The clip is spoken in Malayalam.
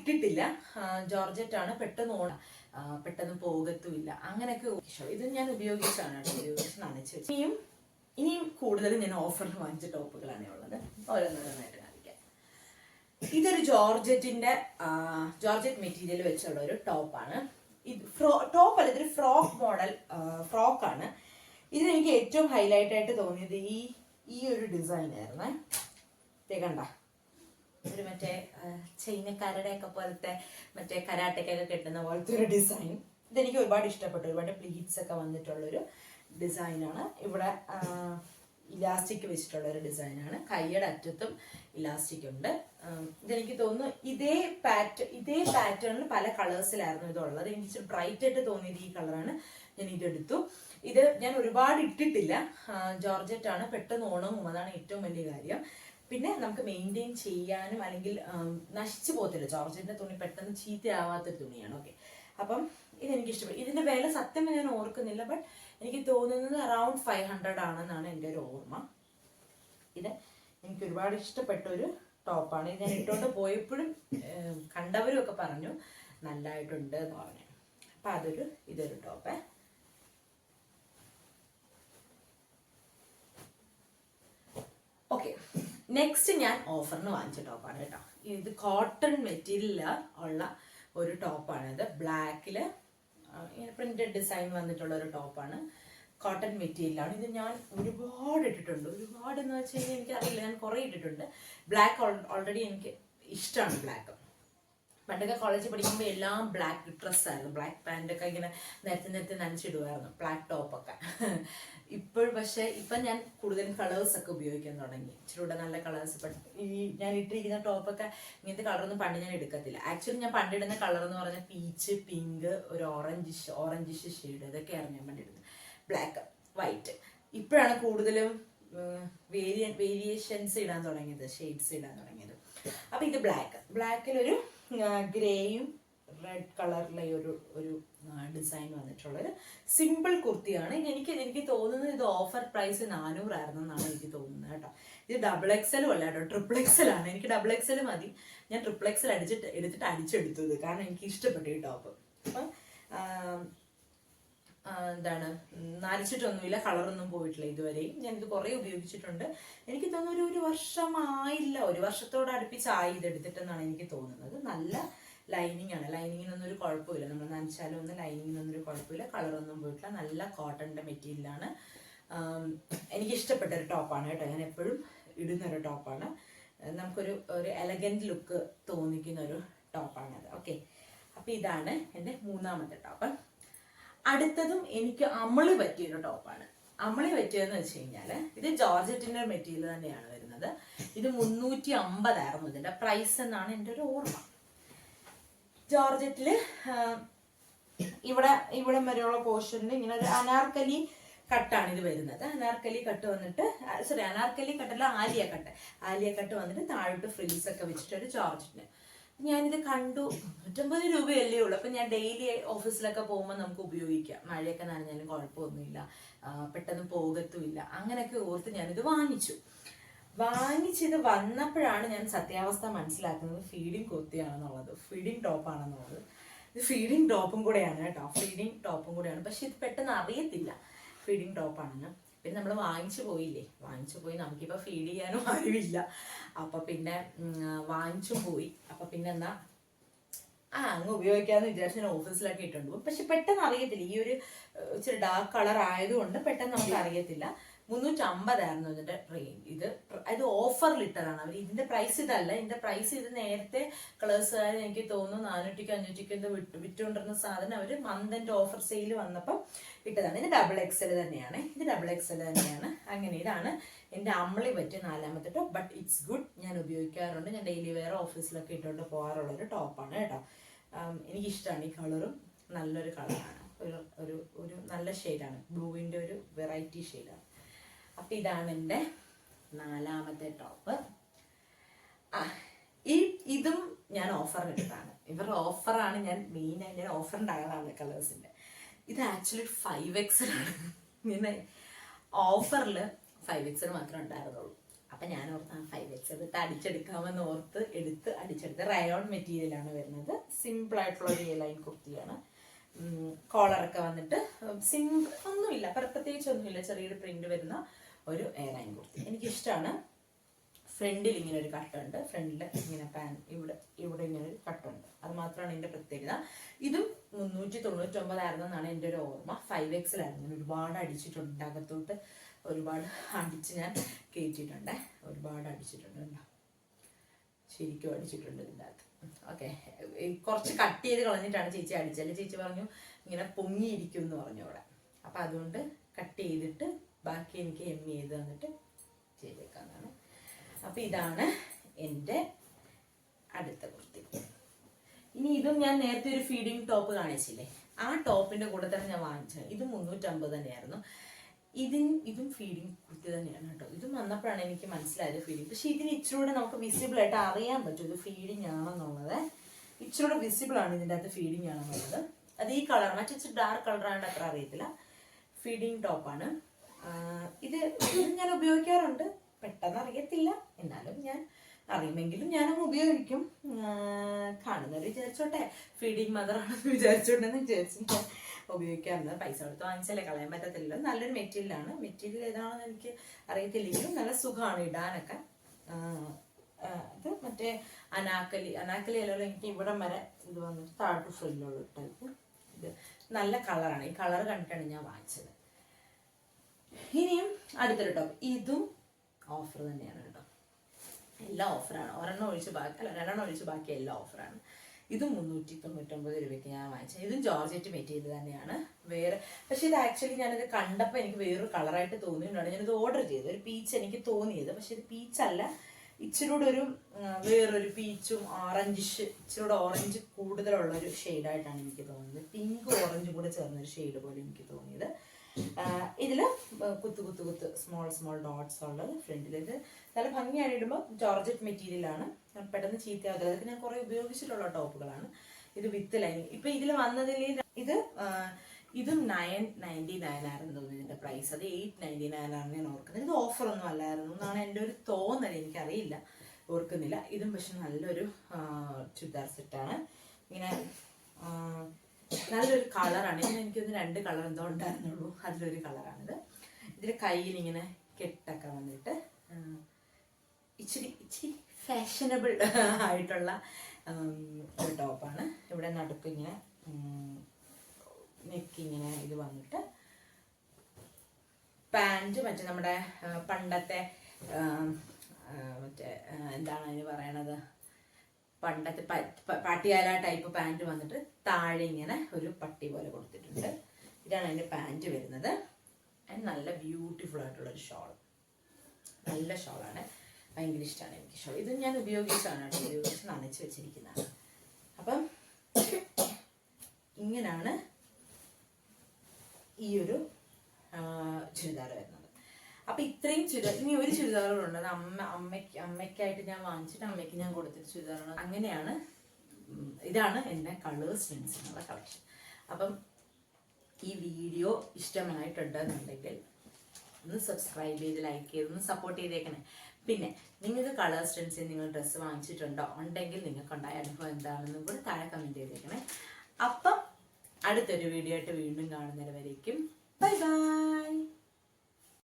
ഇട്ടിട്ടില്ല. ജോർജറ്റ് ആണ്, പെട്ടെന്ന് പോകത്തുമില്ല, അങ്ങനെയൊക്കെ. ഇത് ഞാൻ ഉപയോഗിച്ചാണ് ഉപയോഗിച്ച് നനച്ച് വെച്ചത്. ഇനിയും കൂടുതലും ഞാൻ ഓഫറിൽ വാങ്ങിച്ച ടോപ്പുകളാണ് ഉള്ളത്. ഓരോന്നോരോന്നായിട്ട് കാണിക്കാം. ഇതൊരു ജോർജറ്റ് മെറ്റീരിയൽ വെച്ചുള്ള ഒരു ടോപ്പാണ്. ഇത് ടോപ്പ് അല്ല, ഇതൊരു ഫ്രോക്ക് മോഡൽ ഫ്രോക്കാണ്. ഇതിനെനിക്ക് ഏറ്റവും ഹൈലൈറ്റ് ആയിട്ട് തോന്നിയത് ഈ ഒരു ഡിസൈൻ ആയിരുന്നേ. കണ്ട, ഒരു മറ്റേ ചൈനക്കാരുടെ ഒക്കെ പോലത്തെ മറ്റേ കരാട്ടയ്ക്കൊക്കെ കെട്ടുന്ന പോലത്തെ ഒരു ഡിസൈൻ. ഇതെനിക്ക് ഒരുപാട് ഇഷ്ടപ്പെട്ടു. ഒരുപാട് പ്ലീറ്റ്സ് ഒക്കെ വന്നിട്ടുള്ളൊരു ഡിസൈനാണ്. ഇവിടെ ഇലാസ്റ്റിക് വെച്ചിട്ടുള്ള ഒരു ഡിസൈനാണ്. കൈയുടെ അറ്റത്തും ഇലാസ്റ്റിക് ഉണ്ട്. ഇതെനിക്ക് തോന്നുന്നു ഇതേ പാറ്റേണിൽ പല കളേഴ്സിലായിരുന്നു ഇതുള്ളത്. എനിക്ക് ഇച്ചിരി ബ്രൈറ്റ് ആയിട്ട് തോന്നിയത് ഈ കളറാണ്. ഞാൻ ഇതെടുത്തു. ഇത് ഞാൻ ഒരുപാട് ഇട്ടിട്ടില്ല. ജോർജറ്റ് ആണ്, പെട്ടെന്ന് ഉണങ്ങും, അതാണ് ഏറ്റവും വലിയ കാര്യം. പിന്നെ നമുക്ക് മെയിൻറ്റെയിൻ ചെയ്യാനും അല്ലെങ്കിൽ നശിച്ചു പോകത്തില്ല. ജോർജറ്റിന്റെ തുണി പെട്ടെന്ന് ചീത്തയാവാത്തൊരു തുണിയാണ്. ഓക്കെ, അപ്പം ഇതെനിക്ക് ഇഷ്ടപ്പെട്ടു. ഇതിന്റെ വില സത്യം ഞാൻ ഓർക്കുന്നില്ല, ബട്ട് എനിക്ക് തോന്നുന്നത് അറൌണ്ട് 500 ആണെന്നാണ് എൻ്റെ ഒരു ഓർമ്മ. ഇത് എനിക്ക് ഒരുപാട് ഇഷ്ടപ്പെട്ട ഒരു ടോപ്പാണ്. ഇത് ഞാൻ ഇട്ടുകൊണ്ട് പോയപ്പോഴും കണ്ടവരും ഒക്കെ പറഞ്ഞു നല്ലതായിട്ടുണ്ട് എന്ന് പറഞ്ഞു. അപ്പം ഇതൊരു ടോപ്പ്. ഓക്കെ, നെക്സ്റ്റ് ഞാൻ ഓഫറിന് വാങ്ങിച്ച ടോപ്പാണ് കേട്ടോ. ഇത് കോട്ടൺ മെറ്റീരിയൽ ഉള്ള ഒരു ടോപ്പാണ്. ഇത് ബ്ലാക്കില് പ്രിന്റഡ് ഡിസൈൻ വന്നിട്ടുള്ള ഒരു ടോപ്പാണ്. കോട്ടൺ മെറ്റീരിയലാണ്. ഇത് ഞാൻ ഒരുപാട് ഇട്ടിട്ടുണ്ട്. ഒരുപാട് എന്ന് വെച്ച് കഴിഞ്ഞാൽ എനിക്കറിയില്ല, ഞാൻ കുറേ ഇട്ടിട്ടുണ്ട്. ബ്ലാക്ക് ഓൾറെഡി എനിക്ക് ഇഷ്ടമാണ്. ബ്ലാക്ക് പണ്ടൊക്കെ കോളേജിൽ പഠിക്കുമ്പോൾ എല്ലാം ബ്ലാക്ക് ഡ്രസ്സായിരുന്നു. ബ്ലാക്ക് പാൻറ്റൊക്കെ ഇങ്ങനെ നേരത്തെ നനച്ചിടുമായിരുന്നു, ബ്ലാക്ക് ടോപ്പൊക്കെ. ഇപ്പം ഞാൻ കൂടുതലും കളേഴ്സൊക്കെ ഉപയോഗിക്കാൻ തുടങ്ങി. ഇച്ചിരി കൂടെ നല്ല കളേഴ്സ്. ഞാൻ ഇട്ടിരിക്കുന്ന ടോപ്പൊക്കെ ഇങ്ങനത്തെ കളറൊന്നും പണ്ട് ഞാൻ എടുക്കത്തില്ല. ആക്ച്വലി ഞാൻ പണ്ടിടുന്ന കളർ എന്ന് പറഞ്ഞാൽ പീച്ച്, പിങ്ക്, ഒരു ഓറഞ്ചിഷ് ഷെയ്ഡ്, ഇതൊക്കെയായിരുന്നു ഞാൻ പണ്ടിടുന്നത്. Black, white. ഇപ്പോഴാണ് കൂടുതലും വേരിയേഷൻസ് ഇടാൻ തുടങ്ങിയത്, ഷെയ്ഡ്സ് ഇടാൻ തുടങ്ങിയത്. അപ്പം ഇത് ബ്ലാക്കിലൊരു ഗ്രേയും റെഡ് കളറിലെ ഒരു ഡിസൈൻ വന്നിട്ടുള്ളൊരു സിമ്പിൾ കുർത്തിയാണ്. എനിക്ക് തോന്നുന്നത് ഇത് ഓഫർ പ്രൈസ് 400 ആയിരുന്നു എന്നാണ് എനിക്ക് തോന്നുന്നത് കേട്ടോ. ഇത് XXL അല്ല കേട്ടോ, XXL ആണ്. എനിക്ക് XXL മതി. ഞാൻ XXL അടിച്ചെടുത്തു ഇത്, കാരണം എനിക്ക് ഇഷ്ടപ്പെട്ടു ഈ ടോപ്പ്. അപ്പം നരച്ചിട്ടൊന്നുമില്ല, കളറൊന്നും പോയിട്ടില്ല ഇതുവരെയും. ഞാനിത് കുറേ ഉപയോഗിച്ചിട്ടുണ്ട്. എനിക്ക് തോന്നുന്നു ഒരു വർഷമായില്ല, ഒരു വർഷത്തോട് അടുപ്പിച്ചായി ഇതെടുത്തിട്ടെന്നാണ് എനിക്ക് തോന്നുന്നത്. നല്ല ലൈനിങ് ആണ്. ലൈനിങ്ങിനൊന്നും ഒരു കുഴപ്പമില്ല. നമ്മൾ നനച്ചാലും ഒന്നും ലൈനിങ്ങിനൊന്നും ഒരു കുഴപ്പമില്ല. കളറൊന്നും പോയിട്ടില്ല. നല്ല കോട്ടൻ്റെ മെറ്റീരിയലാണ്. എനിക്കിഷ്ടപ്പെട്ട ഒരു ടോപ്പാണ് കേട്ടോ. ഞാൻ എപ്പോഴും ഇടുന്നൊരു ടോപ്പാണ്. നമുക്കൊരു എലഗൻറ്റ് ലുക്ക് തോന്നിക്കുന്ന ഒരു ടോപ്പാണത്. ഓക്കെ, അപ്പം ഇതാണ് എൻ്റെ മൂന്നാമത്തെ ടോപ്പ്. അടുത്തതും എനിക്ക് അമളി പറ്റിയൊരു ടോപ്പാണ്. അമളി പറ്റിയതെന്ന് വെച്ച് കഴിഞ്ഞാൽ ഇത് ജോർജറ്റിൻ്റെ മെറ്റീരിയൽ തന്നെയാണ് വരുന്നത്. ഇത് 350 ആയിരുന്നു ഇതിൻ്റെ പ്രൈസ് എന്നാണ് എൻ്റെ ഒരു ഓർമ്മ. ജോർജറ്റിൽ ഇവിടെ വരെയുള്ള പോർഷനിൽ ഇങ്ങനെ ഒരു അനാർക്കലി കട്ടാണ് ഇത് വരുന്നത്. അനാർക്കലി കട്ട് വന്നിട്ട് അനാർക്കലി കട്ടല്ല, ആലിയ കട്ട് വന്നിട്ട് താഴോട്ട് ഫ്രിൽസ് ഒക്കെ വെച്ചിട്ടൊരു ജോർജറ്റിന്. ഞാനിത് കണ്ടു, 150 രൂപയല്ലേ ഉള്ളൂ. അപ്പം ഞാൻ ഡെയിലി ഓഫീസിലൊക്കെ പോകുമ്പോൾ നമുക്ക് ഉപയോഗിക്കാം. മഴയൊക്കെ നനഞ്ഞാലും കുഴപ്പമൊന്നുമില്ല, പെട്ടെന്ന് പോകത്തുമില്ല, അങ്ങനെയൊക്കെ ഓർത്ത് ഞാനിത് വാങ്ങിച്ചിത് വന്നപ്പോഴാണ് ഞാൻ സത്യാവസ്ഥ മനസ്സിലാക്കുന്നത് ഫീഡിങ് കുർത്തിയാണെന്നുള്ളത്, ഫീഡിങ് ടോപ്പാണെന്നുള്ളത്. ഇത് ഫീഡിങ് ടോപ്പും കൂടെയാണ് കേട്ടോ, ഫീഡിങ് ടോപ്പും കൂടെയാണ്. പക്ഷെ ഇത് പെട്ടെന്ന് അറിയത്തില്ല ഫീഡിങ് ടോപ്പാണെന്ന്. പിന്നെ നമ്മൾ വാങ്ങിച്ചു പോയി, നമുക്കിപ്പോൾ ഫീഡ് ചെയ്യാനും അറിവില്ല. അപ്പം പിന്നെ വാങ്ങിച്ചും പോയി. അപ്പം പിന്നെ എന്നാ അങ്ങ് ഉപയോഗിക്കാമെന്ന് വിചാരിച്ച് ഞാൻ ഓഫീസിലൊക്കെ ഇട്ടുണ്ട്. പക്ഷെ പെട്ടെന്ന് അറിയത്തില്ല. ഈ ഒരു ഇച്ചിരി ഡാർക്ക് കളർ ആയതുകൊണ്ട് പെട്ടെന്ന് നമുക്ക് അറിയത്തില്ല. 350 ആയിരുന്നു ഇതിന്റെ റേഞ്ച്. ഇത് ഓഫറിൽ ഇട്ടതാണ് അവർ. ഇതിന്റെ പ്രൈസ് ഇതല്ല. ഇതിന്റെ പ്രൈസ് ഇത് നേരത്തെ കളേഴ്സുകാർ എനിക്ക് തോന്നുന്നു 400-ക്ക് 500-ക്ക് എന്തോ വിറ്റുകൊണ്ടിരുന്ന സാധനം അവർ മന്ത് എൻഡ് ഓഫർ സെയിൽ വന്നപ്പം ഇട്ടതാണ്. ഇത് XXL തന്നെയാണ്. അങ്ങനെ ഇതാണ് എൻ്റെ അമ്മളി പറ്റിയ 4ാമത്തെ ടോപ്പ്. But it's good. ഞാൻ ഉപയോഗിക്കാറുണ്ട്. ഞാൻ ഡെയിലി വെയർ ഓഫീസിലൊക്കെ ഇട്ടുകൊണ്ട് പോകാറുള്ളൊരു ടോപ്പാണ് കേട്ടോ. എനിക്കിഷ്ടമാണ് ഈ കളറും. നല്ലൊരു കളറാണ്. ഒരു നല്ല ഷെയ്ഡാണ്. ബ്ലൂവിൻ്റെ ഒരു വെറൈറ്റി ഷെയ്ഡാണ്. അപ്പം ഇതാണ് എൻ്റെ 4ാമത്തെ ടോപ്പ്. ഇതും ഞാൻ ഓഫറിന് എടുത്താണ്. ഇവരുടെ ഓഫറാണ് ഞാൻ മെയിനായിട്ട് ഓഫർ ഉണ്ടാകാറാണ് കളേഴ്സിൻ്റെ. ഇത് ആക്ച്വലി 5XL ആണ്. ഇങ്ങനെ ഓഫറിൽ 5XL മാത്രമേ ഉണ്ടായിരുന്നുള്ളൂ. അപ്പം ഞാൻ ഓർത്ത് 5X എടുത്ത് അടിച്ചെടുക്കാമെന്ന് ഓർത്ത് അടിച്ചെടുത്ത് റയോൺ മെറ്റീരിയലാണ് വരുന്നത്. സിമ്പിൾ ആയിട്ടുള്ള ഒരു ലൈൻ കുർത്തിയാണ്. കോളറൊക്കെ വന്നിട്ട് സിമ്പിൾ ഒന്നുമില്ല, പ്രത്യേകിച്ച് ഒന്നുമില്ല, ചെറിയൊരു പ്രിന്റ് വരുന്ന ഒരു ലൈൻ കുർത്തി. എനിക്കിഷ്ടമാണ്. ഫ്രണ്ടിൽ ഇങ്ങനെ ഒരു കട്ടുണ്ട്, ഫ്രണ്ടിൽ ഇങ്ങനെ ഇവിടെ ഇങ്ങനെ ഒരു കട്ടുണ്ട്. അത് മാത്രമാണ് എൻ്റെ പ്രത്യേകത. ഇതും 399 എൻ്റെ ഒരു ഓർമ്മ. 5Xലായിരുന്നു. ഞാൻ ഒരുപാട് അടിച്ചിട്ടുണ്ട്, അകത്തോട്ട് ഒരുപാട് അടിച്ച് ഞാൻ കയറ്റിയിട്ടുണ്ട്, ഒരുപാട് അടിച്ചിട്ടുണ്ട്, ശരിക്കും അടിച്ചിട്ടുണ്ട് ഇതിൻ്റെ അകത്ത്. ഓക്കെ, കുറച്ച് കട്ട് ചെയ്ത് കളഞ്ഞിട്ടാണ് ചേച്ചി അടിച്ചത്. അല്ലെങ്കിൽ ചേച്ചി പറഞ്ഞു ഇങ്ങനെ പൊങ്ങിയിരിക്കും എന്ന് പറഞ്ഞു അവിടെ. അപ്പം അതുകൊണ്ട് കട്ട് ചെയ്തിട്ട് ബാക്കി എനിക്ക് ചെയ്ത് തന്നിട്ട് ചെയ്തേക്കാന്നാണ്. അപ്പം ഇതാണ് എൻ്റെ അടുത്ത കുർത്തി. ഇനി ഇതും ഞാൻ നേരത്തെ ഒരു ഫീഡിങ് ടോപ്പ് കാണിച്ചില്ലേ, ആ ടോപ്പിന്റെ കൂടെ തന്നെ ഞാൻ വാങ്ങിച്ചത്. ഇത് 350 തന്നെയായിരുന്നു. ഇതും ഫീഡിങ് കുർത്തി തന്നെയാണ് കേട്ടോ. ഇതും വന്നപ്പോഴാണ് എനിക്ക് മനസ്സിലായത് ഫീഡിങ്. പക്ഷെ ഇതിന് ഇച്ചിരൂടെ നമുക്ക് വിസിബിൾ ആയിട്ട് അറിയാൻ പറ്റും ഇത് ഫീഡിങ് ആണെന്നുള്ളത്. ഇച്ചിരൂടെ വിസിബിൾ ആണ് ഇതിൻ്റെ അകത്ത് ഫീഡിങ് ആണെന്നുള്ളത്. അത് ഈ കളർ, മറ്റേ ഡാർക്ക് കളറാണ്, അത്ര അറിയത്തില്ല. ഫീഡിങ് ടോപ്പാണ് ഇത്. ഞാൻ ഉപയോഗിക്കാറുണ്ട്, പെട്ടെന്ന് അറിയത്തില്ല, എന്നാലും ഞാൻ അറിയുമെങ്കിലും ഞാനൊന്ന് ഉപയോഗിക്കും. കാണുന്നവർ വിചാരിച്ചോട്ടെ ഫീഡിങ് മദറാണെന്ന് വിചാരിച്ചോട്ടെന്ന് വിചാരിച്ചു ഞാൻ ഉപയോഗിക്കാറുണ്ട്. പൈസ കൊടുത്ത് വാങ്ങിച്ചാലേ കളയാൻ പറ്റത്തില്ല. നല്ലൊരു മെറ്റീരിയലാണ്. മെറ്റീരിയൽ ഏതാണെന്ന് എനിക്ക് അറിയത്തില്ലെങ്കിലും നല്ല സുഖമാണ് ഇടാനൊക്കെ. ഇത് മറ്റേ അനാക്കലി അല്ലല്ലോ, എനിക്ക് ഇവിടം വരെ ഇത് വന്നിട്ട് താഴോട്ട് ഫ്രില്ലുള്ള ടൈപ്പ്. ഇത് നല്ല കളറാണ്. ഈ കളർ കണ്ടിട്ടാണ് ഞാൻ വാങ്ങിച്ചത്. ഇനിയും അടുത്തൊരു ടോപ്പ്. ഇതും ഓഫർ തന്നെയാണ് കേട്ടോ, എല്ലാം ഓഫറാണ്. രണ്ടെണ്ണം ഒഴിച്ച് ബാക്കി എല്ലാം ഓഫറാണ്. ഇതും 399 രൂപയ്ക്ക് ഞാൻ വാങ്ങിച്ചത്. ഇതും ജോർജറ്റ് മെറ്റീരിയൽ തന്നെയാണ്. പക്ഷെ ഇത് ആക്ച്വലി ഞാനിത് കണ്ടപ്പോൾ എനിക്ക് വേറൊരു കളറായിട്ട് തോന്നിയിട്ടുണ്ടാണ്. ഞാനിത് ഓർഡർ ചെയ്തു. ഒരു പീച്ച് എനിക്ക് തോന്നിയത്, പക്ഷെ ഇത് പീച്ചല്ല, ഇച്ചിരൂടെ ഒരു വേറൊരു പീച്ചും ഇച്ചിരൂടെ ഓറഞ്ച് കൂടുതലുള്ളൊരു ഷെയ്ഡായിട്ടാണ് എനിക്ക് തോന്നുന്നത്. പിങ്ക് ഓറഞ്ചും കൂടെ ചേർന്നൊരു ഷെയ്ഡ് പോലെ എനിക്ക് തോന്നിയത്. ഇതിൽ കുത്ത് സ്മോൾ ഡോട്ട്സ് ഉള്ളത് ഫ്രണ്ടിൽ. ഇത് നല്ല ഭംഗിയായിട്ട് ഇടുമ്പോൾ ജോർജറ്റ് മെറ്റീരിയലാണ്, പെട്ടെന്ന് ചീത്തയാകാതെ. അതൊക്കെ ഞാൻ കുറേ ഉപയോഗിച്ചിട്ടുള്ള ടോപ്പുകളാണ്. ഇത് വിത്ത് ലൈനിങ്. ഇപ്പം ഇതിൽ വന്നതിൽ ഇതും 999 ആയിരുന്നു തോന്നുന്നു ഇതിൻ്റെ പ്രൈസ്. അത് 899 ആണ് ഞാൻ ഓർക്കുന്നത്. ഇത് ഓഫറൊന്നും അല്ലായിരുന്നു എന്നാണ് എൻ്റെ ഒരു തോന്നൽ, എനിക്കറിയില്ല, ഓർക്കുന്നില്ല. ഇതും പക്ഷെ നല്ലൊരു ചുരിദാർ സെറ്റാണ്. ഇങ്ങനെ നല്ലൊരു കളറാണ്. ഇതിന് എനിക്കൊന്ന് 2 കളർ എന്തോ ഉണ്ടായിരുന്നുള്ളൂ, അതിലൊരു കളറാണിത്. ഇതിൽ കയ്യിൽ ഇങ്ങനെ കെട്ടൊക്കെ വന്നിട്ട് ഇച്ചിരി ഫാഷനബിൾ ആയിട്ടുള്ള ഒരു ടോപ്പാണ്. ഇവിടെ നടുക്ക് ഇങ്ങനെ നെക്കിങ്ങനെ ഇത് വന്നിട്ട് പാൻറ് മറ്റേ നമ്മുടെ പണ്ടത്തെ മറ്റേ എന്താണ് അതിന് പറയണത്, പണ്ടത്തെ പാട്ടിയാല ടൈപ്പ് പാൻറ് വന്നിട്ട് താഴെ ഇങ്ങനെ ഒരു പട്ടി പോലെ കൊടുത്തിട്ടുണ്ട്. ഇതാണ് അതിൻ്റെ പാൻറ് വരുന്നത്. നല്ല ബ്യൂട്ടിഫുൾ ആയിട്ടുള്ളൊരു ഷോൾ, നല്ല ഷോളാണ്, ഭയങ്കര ഇഷ്ടമാണ് എനിക്ക് ഷോൾ. ഇത് ഞാൻ ഉപയോഗിച്ച് നനച്ച് വെച്ചിരിക്കുന്നതാണ്. അപ്പം ഇങ്ങനെയാണ് ഈ ഒരു ചുരിദാർ വരുന്നത്. അപ്പം ഇത്രയും ഇനി ഒരു ചുരിദാറുകളുണ്ട്. അത് അമ്മയ്ക്കായിട്ട് ഞാൻ വാങ്ങിച്ചിട്ട് അമ്മയ്ക്ക് ഞാൻ കൊടുത്തിട്ട് ചുരിദാറാണ്. അങ്ങനെയാണ്. ഇതാണ് എൻ്റെ കളേഴ്സ് ഫ്രണ്ട്സിനുള്ള കളക്ഷൻ. അപ്പം ഈ വീഡിയോ ഇഷ്ടമായിട്ടുണ്ടെന്നുണ്ടെങ്കിൽ ഒന്ന് സബ്സ്ക്രൈബ് ചെയ്ത് ലൈക്ക് ചെയ്ത് ഒന്ന് സപ്പോർട്ട് ചെയ്തേക്കണേ. പിന്നെ നിങ്ങൾക്ക് കളേഴ്സ് ഫ്രണ്ട്സിൽ നിങ്ങൾ ഡ്രസ്സ് വാങ്ങിച്ചിട്ടുണ്ടോ, ഉണ്ടെങ്കിൽ നിങ്ങൾക്കുണ്ടായ അനുഭവം എന്താണെന്നും കൂടി താഴെ കമൻറ്റ് ചെയ്തേക്കണേ. അപ്പം അടുത്തൊരു വീഡിയോ ആയിട്ട് വീണ്ടും കാണുന്നവരേക്കും ബൈ ബൈ.